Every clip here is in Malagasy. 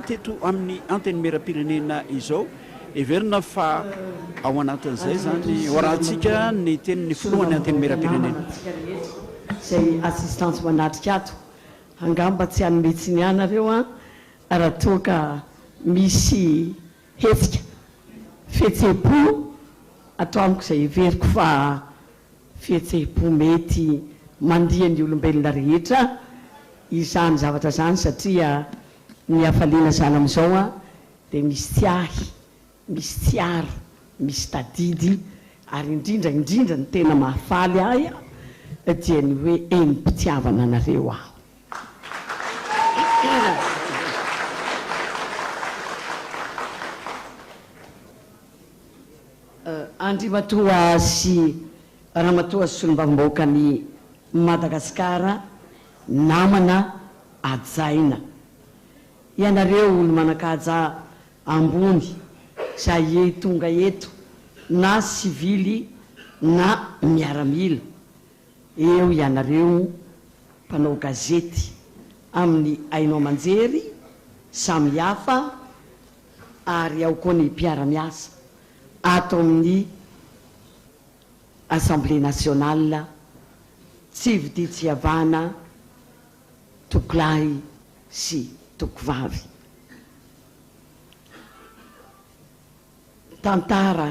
teto amin'ny anteny mera-pirenena izao everina fa ao anatin'izay zany horantsika ny tenin'ny filohan'ny anteny mera-pirenena zay assistance manatrika ato angamba tsy hanometsy ny anareo a raha toa ka misy hetsika fihetseham-po atao amiko zay everiko fa fihetseham-po mety mandiha ny olombelona rehetra izany zavatra zany satria ny hafaliana zany amin'izao a dia misy tiahy misy tiaro misy tadidy ary indrindra ny tena mahafaly ahy dia ny hoe eny-pitiavana anareo aho andrimatoa sy ramatoa sy solombavambahoaka ny Madagasikara namana ajaina ianareo olo manakaja ambony zay tonga eto na sivily na miaramila eo ianareo mpanao gazety amin'ny ainao manjery samy hafa ary ao koa ny mpiara-miasa ato amin'ny Assemblée nationale tsy vidy tsy havana tokolahy sy tokovavy tantara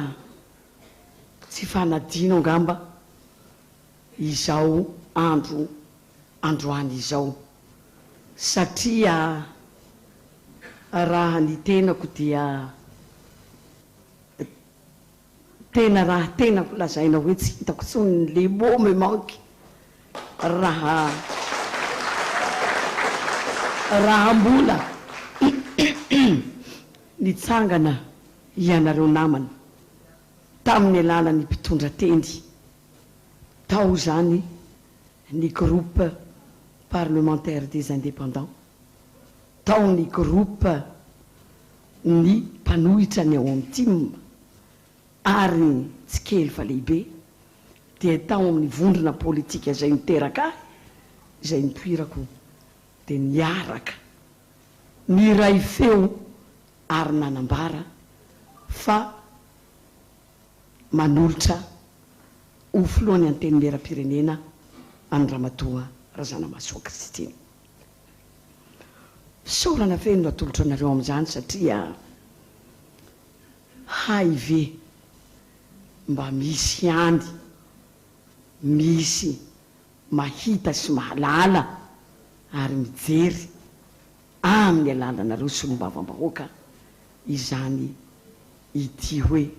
tsy fanadino angamba izao androany izao satria raha ny tenako dia tena raha tenako lazaina hoe tsy hitako tsony le mots me manque raha mbola nitsangana ianareo namana tamin'ny alalan'ny mpitondra tendy tao zany ny groupe parlementaire des indépendants tao ny groupe ny mpanohitra ny ao am'tim ary tsy kely fa lehibe dia tao amin'ny vondrona politika zay miteraka ahy zay nipoirako dia niaraka ny ray feo ary nanambara fa manolotra ho filohan'ny anteny mera-pirenena any ramatoa Razanamahasoa Kristiny saorana feno atolotra anareo amin'izany satria HIV mba misy any misy mahita sy mahalala ary mijery amin'ny alalanareo solombavambahoaka izany ity hoe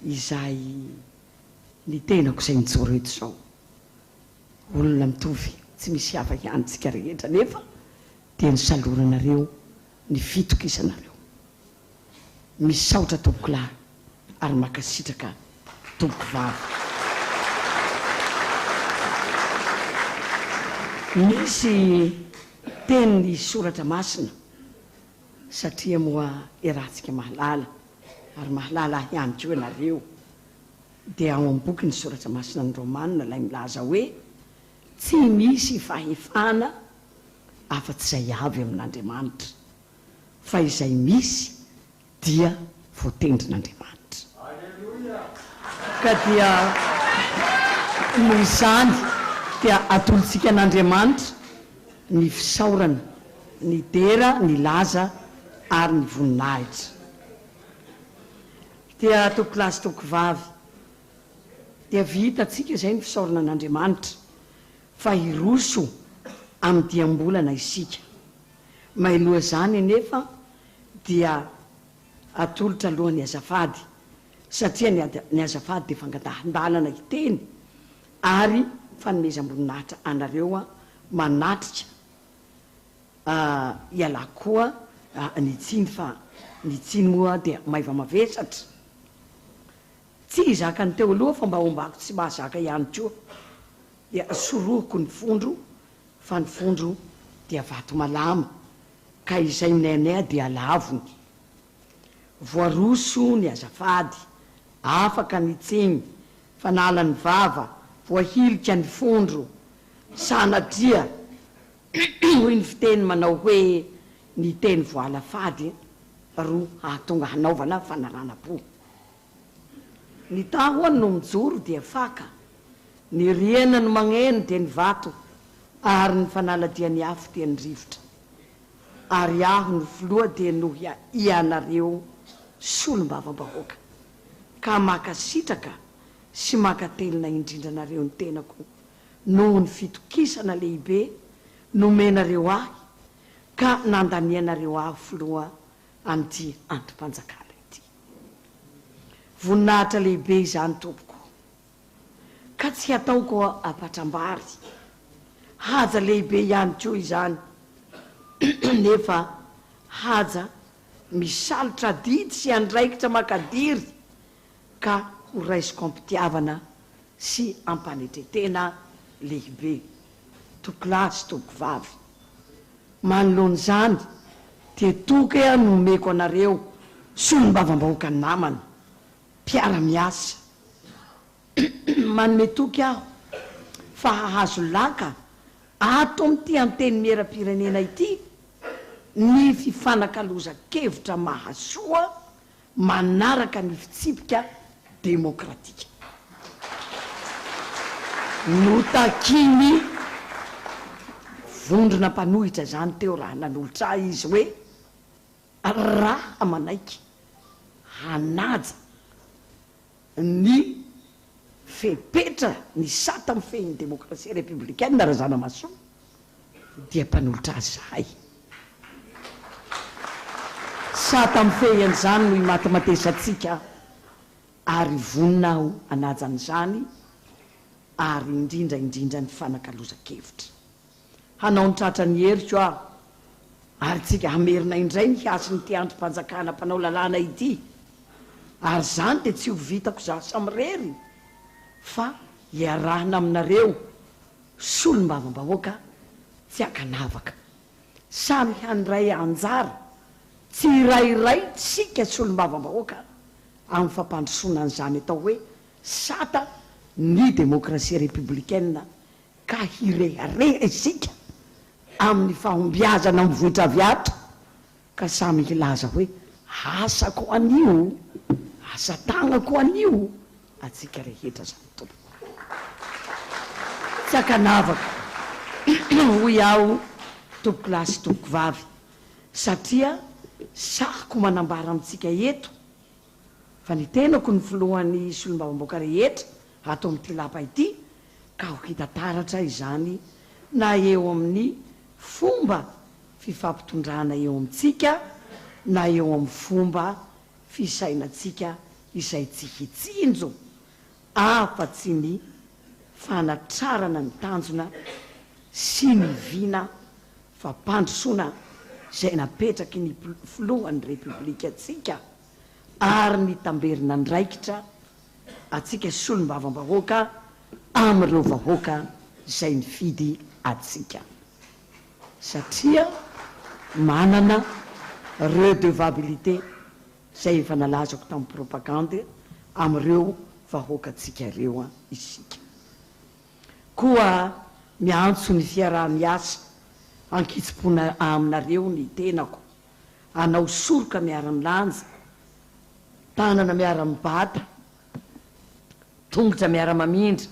izay ny tenako izay mijoro eto zao olona mitovy tsy misy hafa ihanytsika rehetra nefa dia ny saloranareo ny fitokisanareo misaotra tompokolahy ary makasitraka tompovavy misy teny soratra masina satria moa irahantsika mahalala ary mahalala ihany koa ianareo dia ao amin'ny boky ny soratra masina ny romanina ilay milaza hoe tsy misy fahefana afa-tsy izay avy amin'Andriamanitra fa izay misy dia voatendrin'Andriamanitra ka dia noho izany dia atolotsika an'Andriamanitra ny fisaorana ny dera ny laza ary ny voninahitra dia tokolahy sy tokovavy dia vitatsika izay ny fisaorana an'Andriamanitra fa hiroso amin'ny diam-bolana isika maheloha zany nefa dia atolotra alohan'ny azafady satria ny azafady dia fangatahindalana hiteny ary fanomezam-boninahitra anareo manatrika iala koa ny tsiny fa ny tsiny moa dia maiva mavesatra tsy zaka ny teo aloha fa mba ombako tsy mahazaka ihany koa dia sorohoko ny fondro fa ny fondro dia vato malama ka izay minainay dia lavony voaroso ny azafady afaka ny tsiny fanala ny vava voahilika ny fondro sanatria hoy ny fiteny manao hoe ny teny voalafady roa ahatonga hanaovana fanarana-po. Ny tahoany no mijoro dia faka, ny riana no magneno dia ny vato, ary ny fanaladia ny afo dia ny rivotra. Ary aho ny filoha dia no ianareo solombavam-bahoaka, ka makasitraka sy makatelina indrindranareo ny tenako noho ny fitokisana lehibe nomenareo ahy, ka nandanianareo ahy filoha an'ity androm-panjakana ity. Voninahitra lehibe izany tompoko, ka tsy ataoko apatram-bary, haja lehibe ihany koa izany nefa haja misalotra didy sy andraikitra makadiry, ka ho raisiko ampitiavana sy ampanetretena lehibe. Tokilasy tokovavy, manoloana zany dia toky a nomeko anareo solombavam-bahoaka ny namana, mpiara-miasa manome toky aho fa hahazo laka ato amin'ity anteny miera-pirenena ity ny fifanakaloza-kevitra mahasoa manaraka ny fitsipika demokratika. Notakiny vondrona mpanohitra zany teo raha nanolotra izy hoe raha manaiky hanaja ny fepetra ny sata amin'ny fehiny demokrasia républicaine raha zana masoa dia mpanolotra azy zahay. Sata amin'ny fehiny zany no imatematesatsika, ary vonina aho anajan'izany, ary indrindra ny fanakaloza-kevitra. Hanao ny tratra ny heriko aho, ary tsika hamerina indray ny hiasy ny androm-panjakana mpanao lalàna ity, ary zany dia tsy ho vitako za samirery fa hiarahana aminareo solombavam-bahoaka tsy akanavaka, samy handray anjara, tsy irairay tsika solombavam-bahoaka amin'ny fampandrosoana an'izany atao hoe sata ny demokrasia républicaine, ka hirehareha isika amin'ny fahombiazana mivohitra aviatra, ka samy hilaza hoe asako anio, asa tagnako anio, atsika rehetra zany tompo. Tsy akanavaka hoy aho tokilasy tokovavy, satria sahako manambara amintsika eto fa ny tenako ny filohan'ny solombavam-bahoaka rehetra ato amin'ity lapa ity, ka ho hita taratra izany na eo amin'ny fomba fifampitondrana eo amintsika, na eo amin'ny fomba fisainatsika izay tsy hitsinjo afa-tsy ny fanatrarana ny tanjona sy ny vina fampandrosoana izay napetraky ny filohan'ny repoblika atsika, ary ny tamberina ndraikitra atsika solombavam-bahoaka amin'ireo vahoaka izay nifidy atsika, satria manana redevabilité izay efa nalazako tamin'ny propagande amin'ireo vahoaka atsika ireo isika. Koa miantso ny fiaraha-miasa ankitsipona aminareo ny tenako, anao soroka miara-milanja, tanana miara-mibata, tongotra miara-mamindra,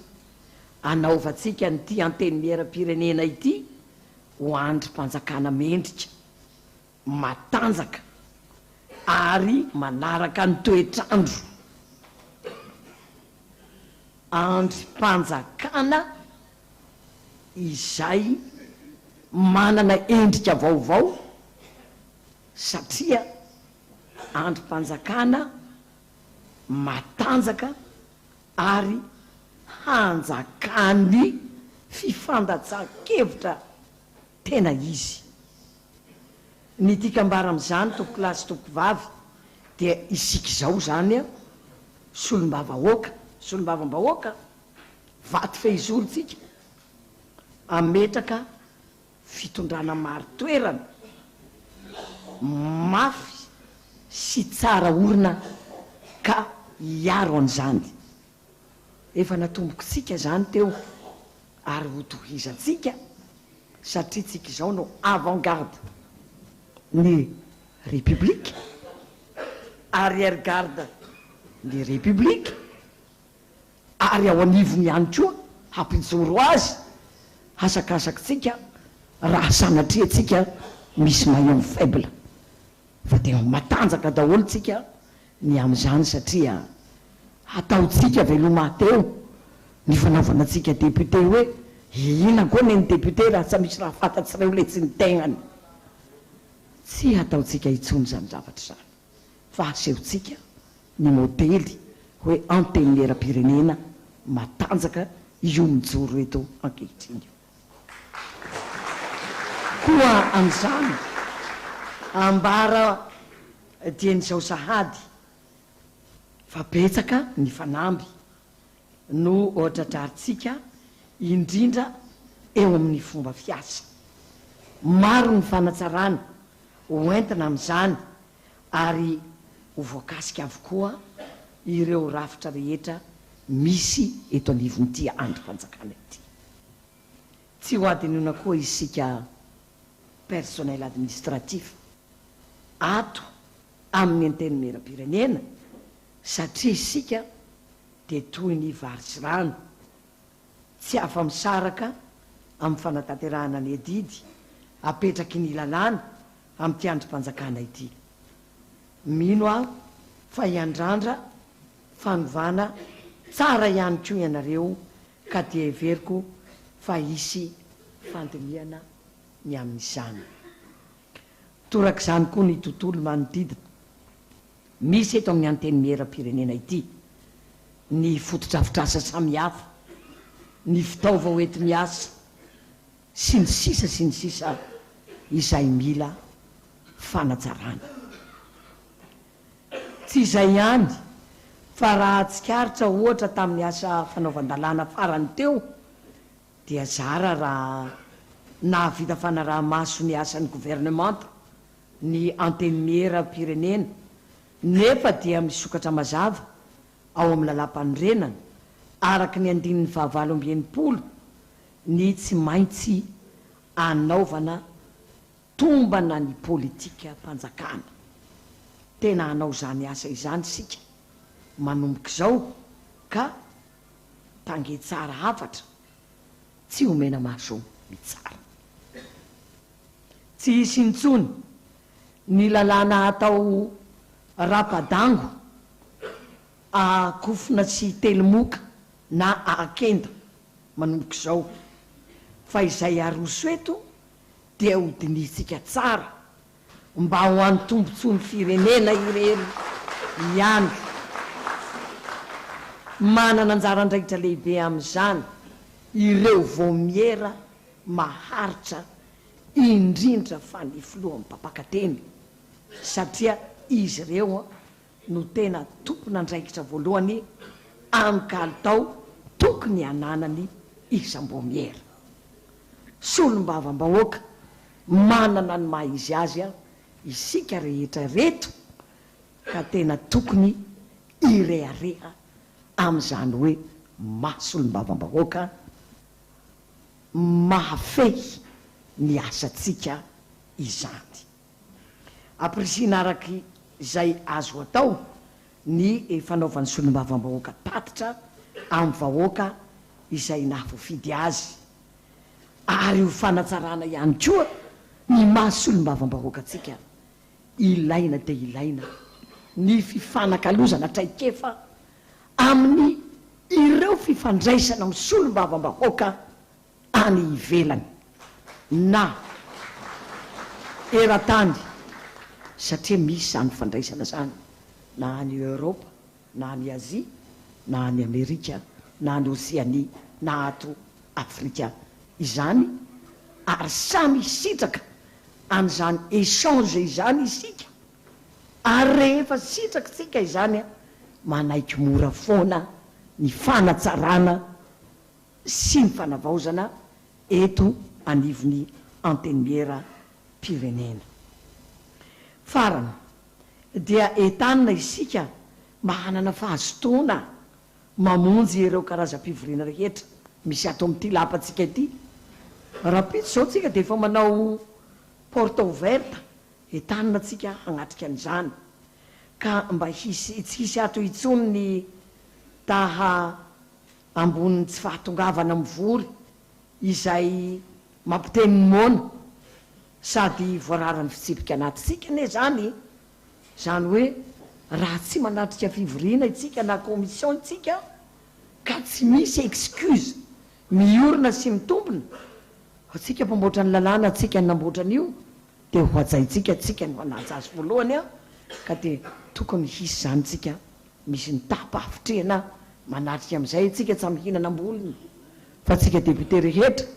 anaovantsika nyty anteny miera-pirenena ity ho androm-panjakana mendrika, matanjaka ary manaraka ny toetrandro androm-panjakana izay manana endrika vaovao, satria androm-panjakana matanjaka ary hanjakany fifandatsan-kevitra tena izy. Ny tikambara amin'izany tokilasy tokovavy dia isika izao zany a solombavam-bahoaka vaty fehizolotsika, ametraka fitondrana maro toerana mafy sy tsara orina, ka hiaro an'izany. Efa natombokitsika zany teo ary ho tohizatsika, satria tsika izao no avant-garde ny république, arrière-garde ny république, ary ao anivony ihany koa hampijoro azy asakasakitsika raha sanatriatsika misy maillon faible fa tena matanjaka daholo tsika ny amin'izany satria ataotsika velomateo ny fanaovanatsika député hoe ina koa ny député raha tsy misy raha fantatsireo le tsy ny tegnany, tsy ataotsika itsony zany zavatra zany fa asehotsika ny modely hoe antenimieram-pirenena matanjaka io mijoro eto ankehitriny koa am'izany ambara dian'izao sahady fa betsaka ny fanamby no ohatradraritsika indrindra eo amin'ny fomba fiasa, maro ny fanatsarana hoentina amin'izany ary ho voakasika avokoa ireo rafitra rehetra misy eto anivon'ity androm-panjakana ity. Tsy ho adinona koa isika personnel administratif ato amin'ny antenimieram-pirenena satria isika de toy ny varitsy rano tsy afa-misaraka amin'ny fanatanterahana ny adidy apetraky ny lalàna amin'ity androm-panjakana ity. Mino aho fa hiandrandra fanovana tsara ihany koa ianareo ka dia everiko fa hisy fandiniana ny amin'izany. Torak'izany koa ny tontolo manodidina misy eto amin'ny antenimieram-pirenena ity ny fotodrafitrasa samihafa, ny fitaova hoety miasa sy ny sisa izay mila fanatsarana. Tsy izay ihany fa raha tsikaritra ohatra tamin'ny asa fanaovan-dalàna farany teo dia zara raha nahavita fanaraha-maso ny asan'ny gouvernemanta ny antenimieram-pirenena nefa dia misokatra mazava ao amin'ny lalam-panorenana araka ny andinin'ny fahavalo amby enimpolo ny tsy maintsy anaovana tombana ny politika mpanjakana. Tena hanao zany asa izany sika manomboka izao ka tange tsara hafatra tsy homena maso mitsara. Tsy hisy intsony ny lalàna atao rapadango akofina sy telomoka na akenda manomboka izao fa izay aroso eto dia hodinitsika tsara mba ho an'ny tombontsoany firenena irery ihany. Manana anjara andraikitra lehibe amin'izany ireo vomiera maharitra indrindra fa ny filohan'ny mpampakateny satria izy ireo no tena tompona andraikitra voalohany amin'ny kalitao tokony hananany isam-bomiera. Solombavam-bahoaka manana ny maha izy azy isika rehetra reto ka tena tokony irehareha amin'izany hoe mahasolombavam-bahoaka mahafehy ny asatsika izany. Aprisina araky izay azo atao ny fanaovan'ny solombavam-bahoaka tatitra amin'ny vahoaka izay nahavoafidy azy ary ho fanatsarana ihany koa ny mahasolombavam-bahoaka atsika ilaina de ilaina ny fifanakalozana traikefa amin'ny ireo fifandraisana amin'ny solombavam-bahoaka any ivelany na eran-tany satria misy zany fandraisana zany na any Europa na any Azia na any Amerika na any Oseania na ato Afrika izany ary samy sitraka an'izany échange izany isika ary rehefa sitraka tsika izany manaiky mora foana ny fanatsarana sy ny fanavaozana eto anivony antenimieram-pirenena. Farany dia entanina isika mahanana fahazotoana mamonjy ireo karazam-pivoriana rehetra misy ato amin'ity lapantsika ity. Rapito zao tsika de efa manao porte ouverte entanina atsika hanatrika an'izany ka mba tsy hisy ato itsony ny taha amboniny tsy fahatongavana mivory izay mampiteny mona sady voararany fitsipika anatytsika ne zany hoe raha tsy manatrika fivoriana itsika na commission itsika ka tsy misy excuse miorina sy mitombona atsika mpamboatra ny lalàna atsika ny namboatran'io de hoajaitsika tsika ny manaja azy voalohany ka de tokony hisy zany tsika misy ny tapa-fitrehana manatrika am'izay tsika tsy mihinana amboliny fa tsika député rehetra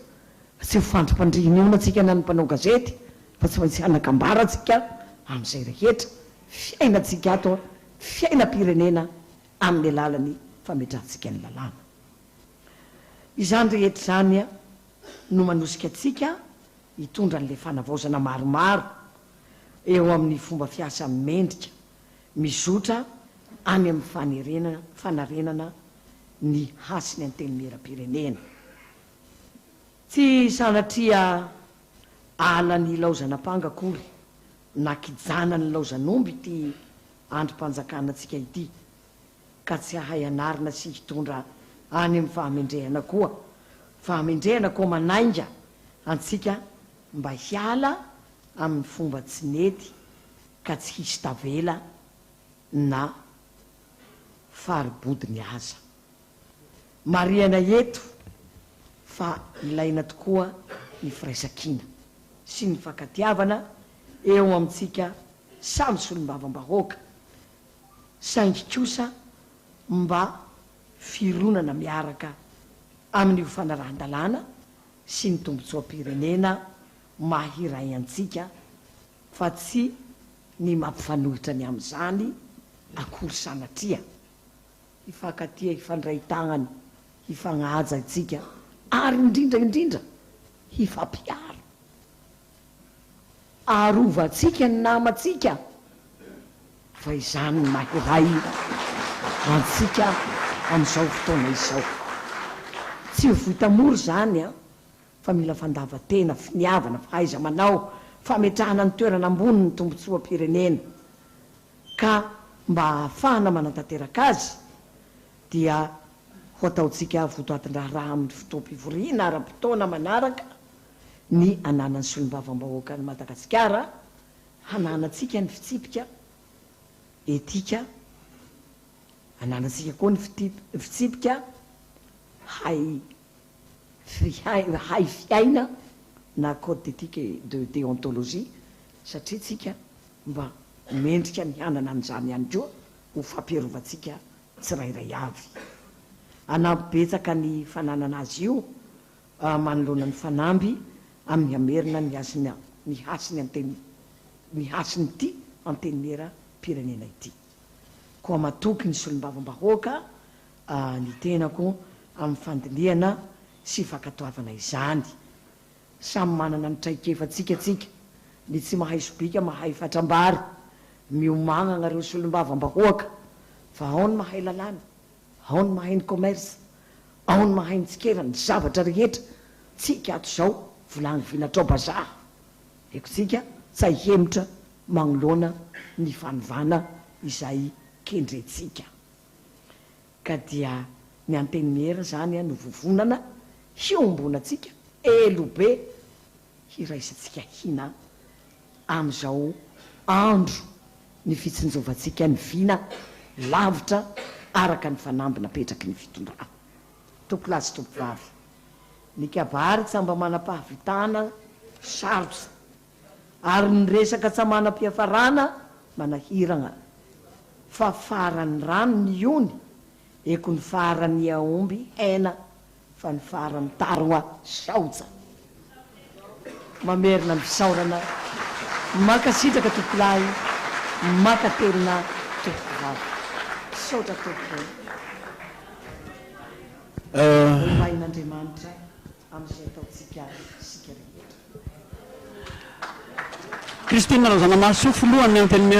tsy fandrom-pandriny atsika na ny mpanao gazety fa tsy maintsy hanakambara atsika am'izay rehetra fiainatsika ato fiainam-pirenena amin'ny alalany fametrahantsika ny lalàna izany rehetra zany no manosika atsika hitondra n'le fanavaozana maromaro eo amin'ny fomba fiasa mendrika mizotra any amin'ny fanarenana ny hasiny anteny mera-pirenena tsy sanatria ala ny laozanam-panga kory na kijana ny laozan'omby ty androm-panjakana atsika ity ka tsy ahay anarina sy hitondra any amin'ny fahamendrehana koa fahamendrehana koa manainga antsika mba hiala amin'ny fomba tsy nety ka tsy hisy tavela na faribody ny aza mariana eto fa ilaina tokoa ny firaisan-kina sy ny fankatiavana eo amintsika samy solombavam-bahoaka saingy kosa mba fironana miaraka amin'ny fanarahan-dalàna sy ny tombotsoam-pirenena mahiray antsika fa tsy ny mampifanohitra ny am'izany akory sanatria hifankatia hifandray tagnany hifagnaja itsika ary indrindraindrindra hifampiaro arovantsika ny namatsika fa izany ny mahiray antsika am'izao fotoana izao tsy ho vitamory zany fa mila fandavatena finiavana fahaiza manao fametrahana ny toerana ambony ny tombotsoam-pirenena ka mba ahafahana manantanteraka azy dia ho ataotsika votoatin-draharaha amin'ny fotoam-pivoriana ara-potoana manaraka ny ananany solombavam-bahoaka ny Madagasikara hananatsika ny fitsipika etika ananatsika koa ny fitsipika hay fiaina na code d'éthique de déontologie satria tsika mba mendrika ny hanana an'izany ihany koa ho fampiarovantsika tsirairay avy anampibetsaka ny fananana azy io manoloana ny fanamby amin'ny amerina ny hasiny ity anteny mera-pirenena ity koa matoky ny solombavam-bahoaka ny tenako amin'ny fandiniana sy fankatoavana izany samy manana ny traikefatsika tsika ny tsy mahay sobika mahay fatrambary miomagna anareo solombavam-bahoaka fa ao ny mahay lalàna ao ny mahay ny commerce ao ny mahay ny tsikerany zavatra rehetra tsika ato zao volany vinatra bazaha eko tsika tsy ahemitra magnoloana ny fanovana izay kendretsika ka dia ny anteny mera zany no vovonana hiombonatsika elobe hiraisatsika hina am'izao andro ny fitsinjovantsika ny vina lavitra araka ny fanamby napetraky ny fitondra tokolasy tompovavy ny kabary tsy mba manam-pahavitana sarotra ary ny resaka tsy manam-piafarana manahirana fa farany rano ny ony eko ny farany aomby hena fa ny farany tarogna saoja mamerina ny fisaorana makasitraka tompolahy makatelina tompovavy saotra tompo main'Andriamanitra amin'izay ataotsika sika rehetra Kristina Razanamaso filohany anteny mera